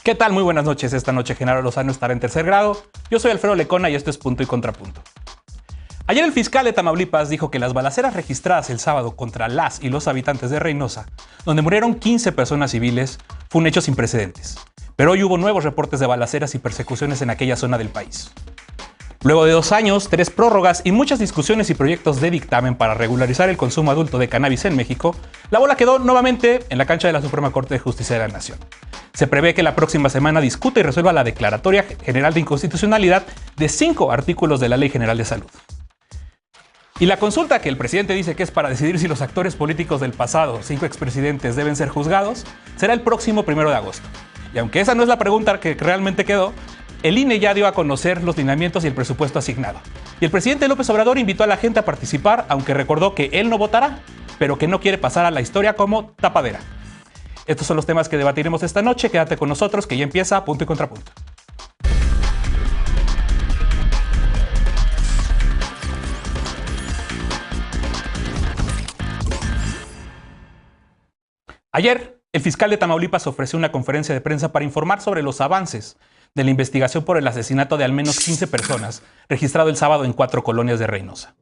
¿Qué tal? Muy buenas noches. Esta noche Genaro Lozano estará en tercer grado. Yo soy Alfredo Lecona y esto es Punto y Contrapunto. Ayer el fiscal de Tamaulipas dijo que las balaceras registradas el sábado contra las y los habitantes de Reynosa, donde murieron 15 personas civiles, fue un hecho sin precedentes. Pero hoy hubo nuevos reportes de balaceras y persecuciones en aquella zona del país. Luego de 2 años, 3 prórrogas y muchas discusiones y proyectos de dictamen para regularizar el consumo adulto de cannabis en México, la bola quedó nuevamente en la cancha de la Suprema Corte de Justicia de la Nación. Se prevé que la próxima semana discuta y resuelva la Declaratoria General de Inconstitucionalidad de 5 artículos de la Ley General de Salud. Y la consulta que el presidente dice que es para decidir si los actores políticos del pasado, 5 expresidentes, deben ser juzgados, será el próximo 1 de agosto. Y aunque esa no es la pregunta que realmente quedó, el INE ya dio a conocer los lineamientos y el presupuesto asignado. Y el presidente López Obrador invitó a la gente a participar, aunque recordó que él no votará, pero que no quiere pasar a la historia como tapadera. Estos son los temas que debatiremos esta noche. Quédate con nosotros que ya empieza Punto y Contrapunto. Ayer, el fiscal de Tamaulipas ofreció una conferencia de prensa para informar sobre los avances de la investigación por el asesinato de al menos 15 personas, registrado el sábado en 4 colonias de Reynosa.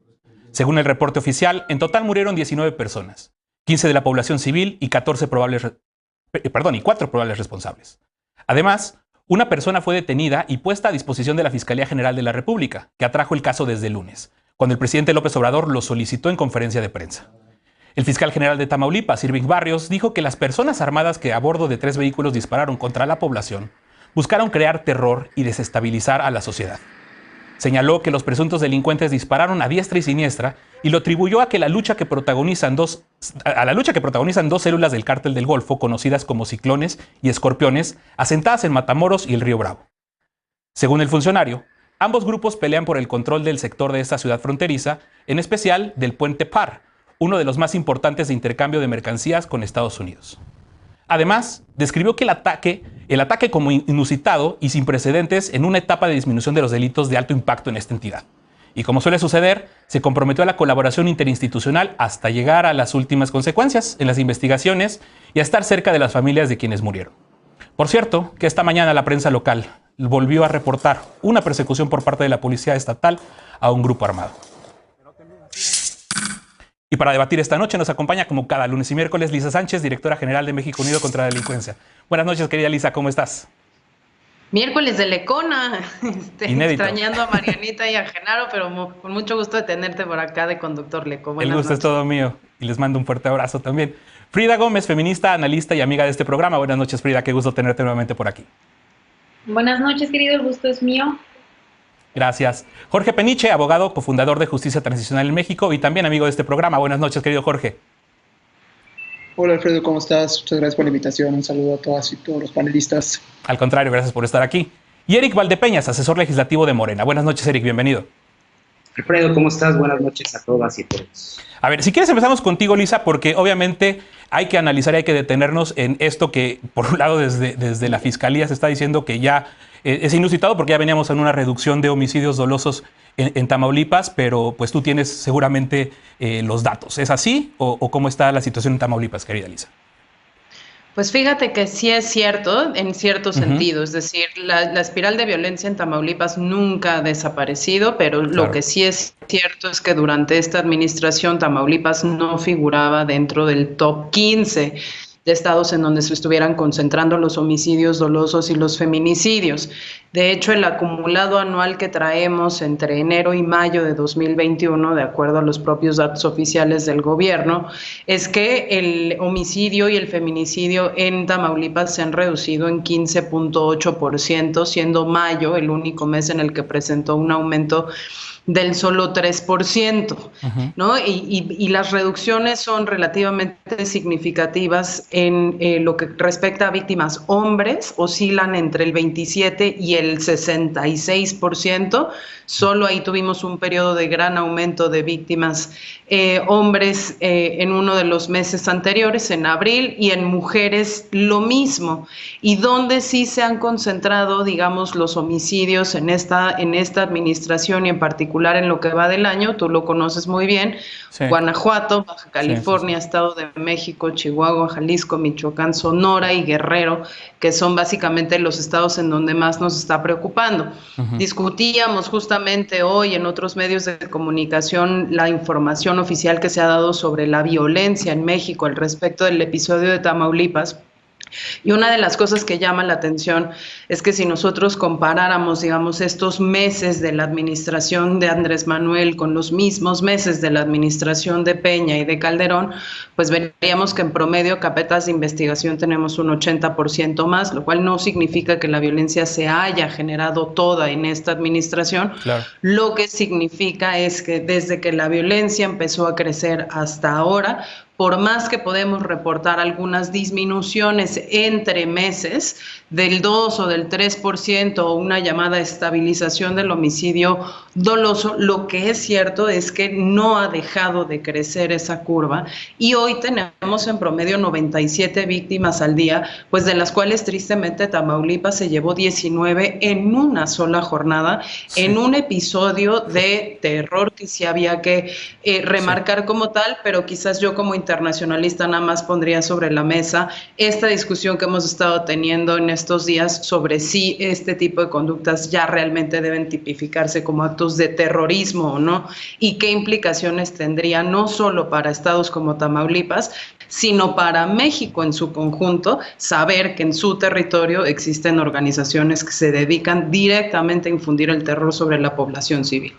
Según el reporte oficial, en total murieron 19 personas, 15 de la población civil y 4 probables responsables. Además, una persona fue detenida y puesta a disposición de la Fiscalía General de la República, que atrajo el caso desde el lunes, cuando el presidente López Obrador lo solicitó en conferencia de prensa. El fiscal general de Tamaulipas, Irving Barrios, dijo que las personas armadas que a bordo de 3 vehículos dispararon contra la población buscaron crear terror y desestabilizar a la sociedad. Señaló que los presuntos delincuentes dispararon a diestra y siniestra y lo atribuyó a la lucha que protagonizan dos células del Cártel del Golfo, conocidas como Ciclones y Escorpiones, asentadas en Matamoros y el Río Bravo. Según el funcionario, ambos grupos pelean por el control del sector de esta ciudad fronteriza, en especial del Puente Par, uno de los más importantes de intercambio de mercancías con Estados Unidos. Además, describió que el ataque como inusitado y sin precedentes en una etapa de disminución de los delitos de alto impacto en esta entidad. Y como suele suceder, se comprometió a la colaboración interinstitucional hasta llegar a las últimas consecuencias en las investigaciones y a estar cerca de las familias de quienes murieron. Por cierto, que esta mañana la prensa local volvió a reportar una persecución por parte de la Policía Estatal a un grupo armado. Y para debatir esta noche nos acompaña como cada lunes y miércoles Lisa Sánchez, directora general de México Unido contra la Delincuencia. Buenas noches, querida Lisa, ¿cómo estás? Miércoles de Lecona, extrañando a Marianita y a Genaro, pero con mucho gusto de tenerte por acá de conductor Leco. El gusto es todo mío y les mando un fuerte abrazo también. Frida Gómez, feminista, analista y amiga de este programa. Buenas noches, Frida, qué gusto tenerte nuevamente por aquí. Buenas noches, querido, el gusto es mío. Gracias. Jorge Peniche, abogado, cofundador de Justicia Transicional en México y también amigo de este programa. Buenas noches, querido Jorge. Hola Alfredo, ¿cómo estás? Muchas gracias por la invitación. Un saludo a todas y todos los panelistas. Al contrario, gracias por estar aquí. Y Eric Valdepeñas, asesor legislativo de Morena. Buenas noches, Eric, bienvenido. Alfredo, ¿cómo estás? Buenas noches a todas y todos. A ver, si quieres empezamos contigo, Lisa, porque obviamente hay que analizar y hay que detenernos en esto que, por un lado, desde la Fiscalía se está diciendo que ya es inusitado porque ya veníamos en una reducción de homicidios dolosos en Tamaulipas, pero pues tú tienes seguramente los datos. ¿Es así o cómo está la situación en Tamaulipas, querida Lisa? Pues fíjate que sí es cierto, en cierto sentido, es decir, la espiral de violencia en Tamaulipas nunca ha desaparecido, pero lo que sí es cierto es que durante esta administración Tamaulipas no figuraba dentro del top 15 de estados en donde se estuvieran concentrando los homicidios dolosos y los feminicidios. De hecho, el acumulado anual que traemos entre enero y mayo de 2021, de acuerdo a los propios datos oficiales del gobierno, es que el homicidio y el feminicidio en Tamaulipas se han reducido en 15.8%, siendo mayo el único mes en el que presentó un aumento del solo 3%, ¿no? Y las reducciones son relativamente significativas en lo que respecta a víctimas hombres, oscilan entre el 27 y el 66%, solo ahí tuvimos un periodo de gran aumento de víctimas hombres en uno de los meses anteriores, en abril, y en mujeres lo mismo, y donde sí se han concentrado, digamos, los homicidios en esta administración y en particular particular en lo que va del año, tú lo conoces muy bien, sí. Guanajuato, Baja California, sí. Estado de México, Chihuahua, Jalisco, Michoacán, Sonora y Guerrero, que son básicamente los estados en donde más nos está preocupando. Discutíamos justamente hoy en otros medios de comunicación la información oficial que se ha dado sobre la violencia en México al respecto del episodio de Tamaulipas. Y una de las cosas que llama la atención es que si nosotros comparáramos, digamos, estos meses de la administración de Andrés Manuel con los mismos meses de la administración de Peña y de Calderón, pues veríamos que en promedio carpetas de investigación tenemos un 80% más, lo cual no significa que la violencia se haya generado toda en esta administración. Claro. Lo que significa es que desde que la violencia empezó a crecer hasta ahora, por más que podemos reportar algunas disminuciones entre meses del 2 o del 3% o una llamada estabilización del homicidio doloso, lo que es cierto es que no ha dejado de crecer esa curva y hoy tenemos en promedio 97 víctimas al día, pues de las cuales tristemente Tamaulipas se llevó 19 en una sola jornada, sí. En un episodio de terror que sí había que remarcar sí. Como tal, pero quizás yo como internacionalista nada más pondría sobre la mesa esta discusión que hemos estado teniendo en estos días sobre si este tipo de conductas ya realmente deben tipificarse como actos de terrorismo o no, y qué implicaciones tendría no solo para estados como Tamaulipas, sino para México en su conjunto, saber que en su territorio existen organizaciones que se dedican directamente a infundir el terror sobre la población civil.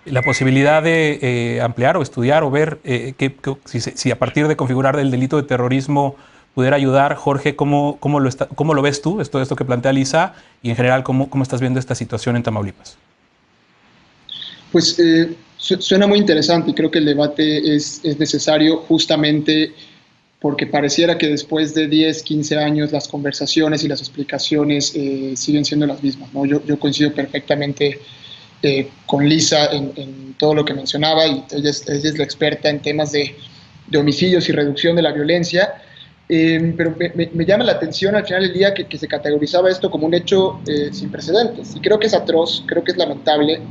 La posibilidad de ampliar o estudiar o ver si a partir de configurar el delito de terrorismo pudiera ayudar, Jorge, ¿cómo lo ves tú, esto que plantea Lisa, y en general cómo estás viendo esta situación en Tamaulipas? Pues suena muy interesante y creo que el debate es necesario justamente porque pareciera que después de 10, 15 años las conversaciones y las explicaciones siguen siendo las mismas, ¿no? Yo coincido perfectamente con Lisa en todo lo que mencionaba, y ella es la experta en temas de homicidios y reducción de la violencia, pero me llama la atención al final del día que se categorizaba esto como un hecho sin precedentes, y creo que es atroz, creo que es lamentable,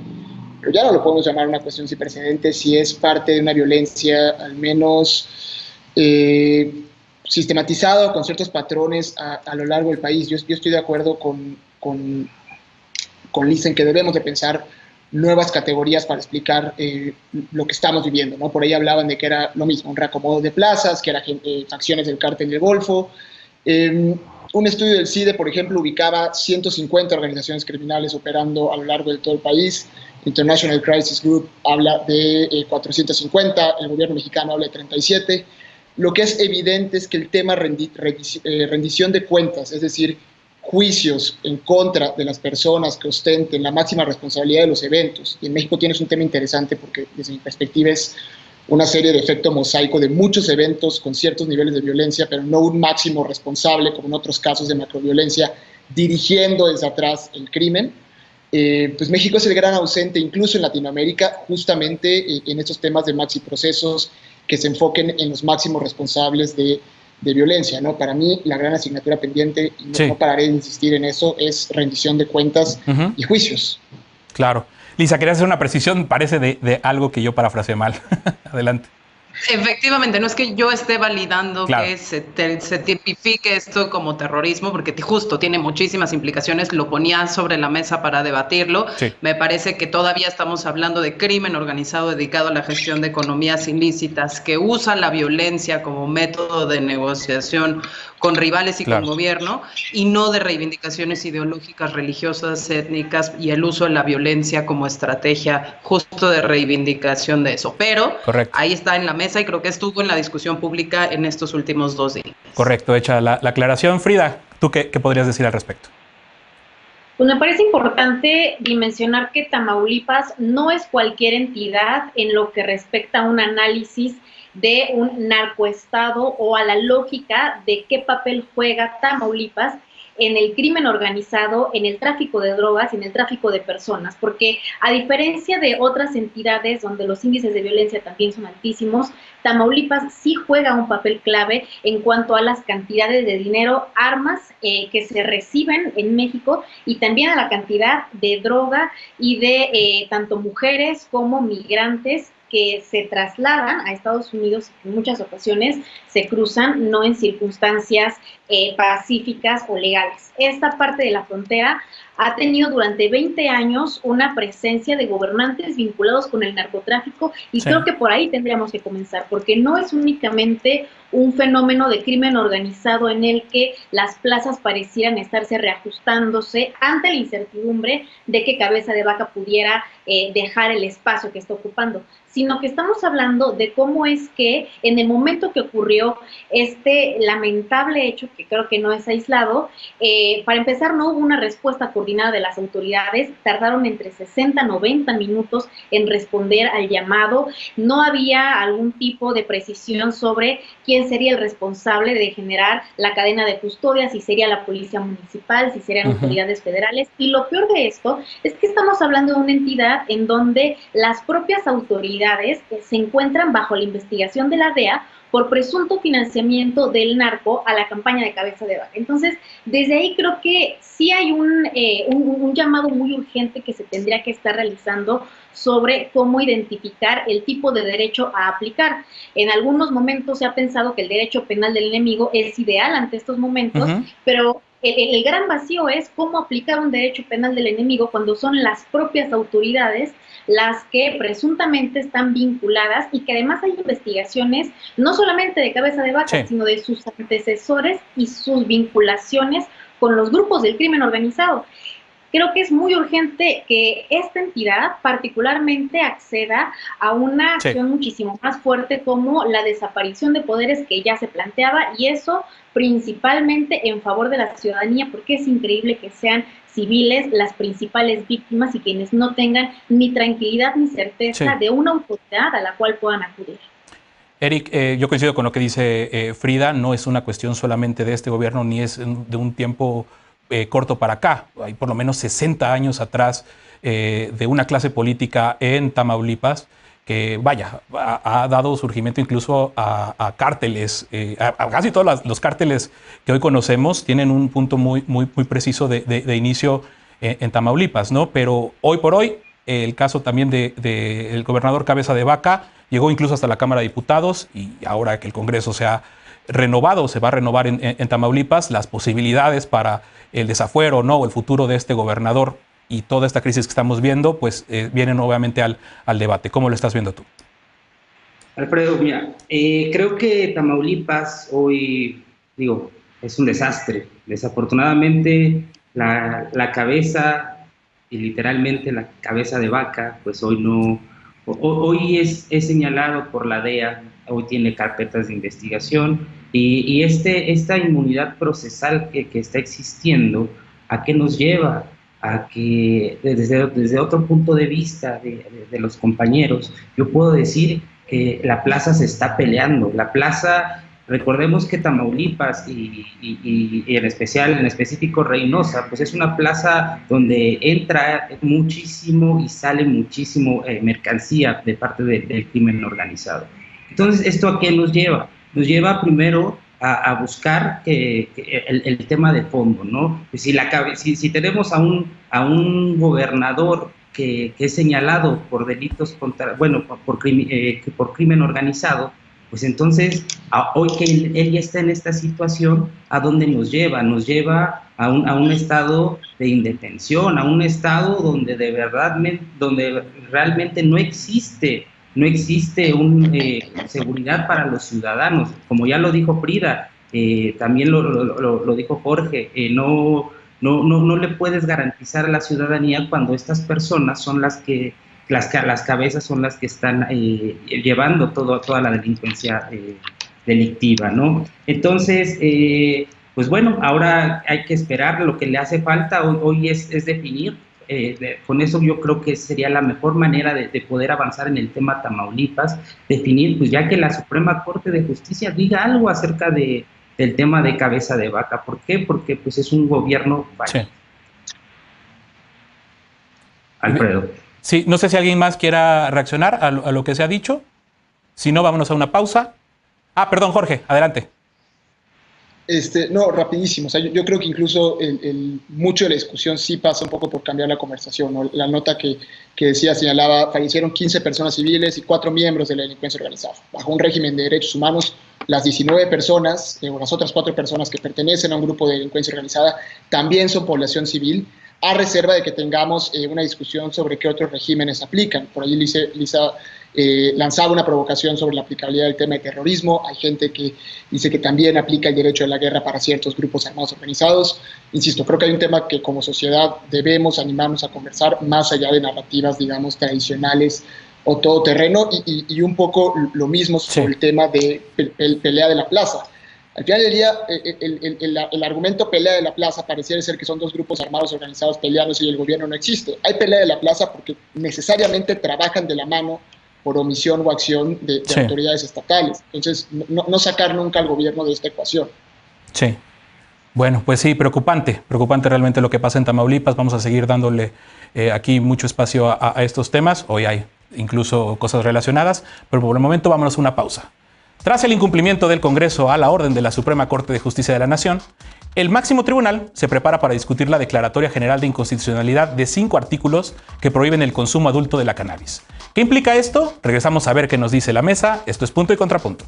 pero ya no lo podemos llamar una cuestión sin precedentes si es parte de una violencia al menos sistematizado con ciertos patrones a lo largo del país. Yo estoy de acuerdo con Lisa en que debemos de pensar nuevas categorías para explicar lo que estamos viviendo, ¿no? Por ahí hablaban de que era lo mismo, un reacomodo de plazas, que eran facciones del cártel del Golfo. Un estudio del CIDE, por ejemplo, ubicaba 150 organizaciones criminales operando a lo largo de todo el país. International Crisis Group habla de 450, el gobierno mexicano habla de 37. Lo que es evidente es que el tema rendición de cuentas, es decir, juicios en contra de las personas que ostenten la máxima responsabilidad de los eventos. Y en México tienes un tema interesante porque desde mi perspectiva es una serie de efecto mosaico de muchos eventos con ciertos niveles de violencia, pero no un máximo responsable como en otros casos de macroviolencia dirigiendo desde atrás el crimen. Pues México es el gran ausente incluso en Latinoamérica justamente en estos temas de maxi procesos que se enfoquen en los máximos responsables de violencia, ¿no? Para mí, la gran asignatura pendiente, y sí. No pararé de insistir en eso, es rendición de cuentas y juicios. Claro. Lisa, querías hacer una precisión, parece de algo que yo parafraseé mal. Adelante. Efectivamente, no es que yo esté validando claro. Que se tipifique esto como terrorismo, porque justo tiene muchísimas implicaciones, lo ponía sobre la mesa para debatirlo. Sí. Me parece que todavía estamos hablando de crimen organizado dedicado a la gestión de economías ilícitas, que usa la violencia como método de negociación con rivales y claro. Con gobierno, y no de reivindicaciones ideológicas, religiosas, étnicas, y el uso de la violencia como estrategia justo de reivindicación de eso. Pero correcto. Ahí está en la mesa y creo que estuvo en la discusión pública en estos últimos 2 días. Correcto, hecha la aclaración. Frida, ¿tú qué podrías decir al respecto? Pues me parece importante dimensionar que Tamaulipas no es cualquier entidad en lo que respecta a un análisis de un narcoestado o a la lógica de qué papel juega Tamaulipas en el crimen organizado, en el tráfico de drogas y en el tráfico de personas, porque a diferencia de otras entidades donde los índices de violencia también son altísimos, Tamaulipas sí juega un papel clave en cuanto a las cantidades de dinero, armas que se reciben en México y también a la cantidad de droga y de tanto mujeres como migrantes que se trasladan a Estados Unidos y que en muchas ocasiones se cruzan no en circunstancias pacíficas o legales. Esta parte de la frontera ha tenido durante 20 años una presencia de gobernantes vinculados con el narcotráfico y creo que por ahí tendríamos que comenzar, porque no es únicamente un fenómeno de crimen organizado en el que las plazas parecieran estarse reajustándose ante la incertidumbre de que Cabeza de Vaca pudiera dejar el espacio que está ocupando, sino que estamos hablando de cómo es que en el momento que ocurrió este lamentable hecho, que creo que no es aislado, para empezar no hubo una respuesta coordinada de las autoridades, tardaron entre 60 a 90 minutos en responder al llamado, no había algún tipo de precisión sobre quién sería el responsable de generar la cadena de custodia, si sería la policía municipal, si serían autoridades federales, y lo peor de esto es que estamos hablando de una entidad en donde las propias autoridades se encuentran bajo la investigación de la DEA por presunto financiamiento del narco a la campaña de Cabeza de Vaca. Entonces, desde ahí creo que sí hay un llamado muy urgente que se tendría que estar realizando sobre cómo identificar el tipo de derecho a aplicar. En algunos momentos se ha pensado que el derecho penal del enemigo es ideal ante estos momentos, pero el gran vacío es cómo aplicar un derecho penal del enemigo cuando son las propias autoridades las que presuntamente están vinculadas y que además hay investigaciones no solamente de Cabeza de Vaca, sino de sus antecesores y sus vinculaciones con los grupos del crimen organizado. Creo que es muy urgente que esta entidad particularmente acceda a una acción muchísimo más fuerte como la desaparición de poderes que ya se planteaba, y eso principalmente en favor de la ciudadanía, porque es increíble que sean civiles las principales víctimas y quienes no tengan ni tranquilidad ni certeza de una autoridad a la cual puedan acudir. Eric, yo coincido con lo que dice Frida, no es una cuestión solamente de este gobierno ni es de un tiempo corto para acá. Hay por lo menos 60 años atrás de una clase política en Tamaulipas que, vaya, ha dado surgimiento incluso a cárteles. A casi todos los cárteles que hoy conocemos tienen un punto muy preciso de inicio en Tamaulipas, ¿no? Pero hoy por hoy, el caso también del gobernador Cabeza de Vaca llegó incluso hasta la Cámara de Diputados, y ahora que el Congreso se ha renovado, se va a renovar en Tamaulipas, las posibilidades para el desafuero, ¿no?, o el futuro de este gobernador y toda esta crisis que estamos viendo, pues vienen obviamente al debate. ¿Cómo lo estás viendo tú? Alfredo, mira, creo que Tamaulipas hoy, es un desastre. Desafortunadamente, la cabeza, y literalmente la cabeza de vaca, pues hoy no, hoy es señalado por la DEA, hoy tiene carpetas de investigación, y esta inmunidad procesal que está existiendo, ¿a qué nos lleva? A que desde otro punto de vista de los compañeros, yo puedo decir que la plaza se está peleando. La plaza, recordemos que Tamaulipas y en específico Reynosa, pues es una plaza donde entra muchísimo y sale muchísimo mercancía de parte del crimen organizado. Entonces, ¿esto a qué nos lleva? Nos lleva primero a buscar el tema de fondo, ¿no? Si tenemos a un gobernador que es señalado por delitos por crimen organizado, pues entonces, hoy que él ya está en esta situación, ¿a dónde nos lleva? Nos lleva a un estado de indefensión, a un estado donde donde realmente no existe seguridad para los ciudadanos. Como ya lo dijo Frida, también lo dijo Jorge, no le puedes garantizar a la ciudadanía cuando estas personas son las cabezas son las que están llevando toda la delincuencia delictiva, ¿no? Entonces, pues bueno, ahora hay que esperar. Lo que le hace falta hoy es definir. Con eso yo creo que sería la mejor manera de poder avanzar en el tema Tamaulipas, definir, pues ya que la Suprema Corte de Justicia diga algo acerca de del tema de cabeza de vaca. ¿Por qué? Porque pues es un gobierno fallido. Sí. Alfredo. Sí, no sé si alguien más quiera reaccionar a lo que se ha dicho. Si no, vámonos a una pausa. Perdón, Jorge, adelante. No, rapidísimo. O sea, yo creo que incluso mucho de la discusión sí pasa un poco por cambiar la conversación, ¿no? La nota que señalaba, fallecieron 15 personas civiles y 4 miembros de la delincuencia organizada. Bajo un régimen de derechos humanos, las 19 personas o las otras 4 personas que pertenecen a un grupo de delincuencia organizada también son población civil, a reserva de que tengamos una discusión sobre qué otros regímenes aplican. Por ahí Lisa lanzaba una provocación sobre la aplicabilidad del tema de terrorismo. Hay gente que dice que también aplica el derecho de la guerra para ciertos grupos armados organizados. Insisto, creo que hay un tema que como sociedad debemos animarnos a conversar más allá de narrativas, digamos, tradicionales o todoterreno, y un poco lo mismo sobre el tema de pelea de la plaza. Al final del día, el argumento pelea de la plaza pareciera ser que son 2 grupos armados organizados peleándose y el gobierno no existe. Hay pelea de la plaza porque necesariamente trabajan de la mano por omisión o acción de autoridades estatales. Entonces, no sacar nunca al gobierno de esta ecuación. Sí. Bueno, pues sí, preocupante realmente lo que pasa en Tamaulipas. Vamos a seguir dándole aquí mucho espacio a estos temas. Hoy hay incluso cosas relacionadas, pero por el momento vámonos a una pausa. Tras el incumplimiento del Congreso a la orden de la Suprema Corte de Justicia de la Nación, el máximo tribunal se prepara para discutir la Declaratoria General de Inconstitucionalidad de 5 artículos que prohíben el consumo adulto de la cannabis. ¿Qué implica esto? Regresamos a ver qué nos dice la mesa. Esto es Punto y Contrapunto.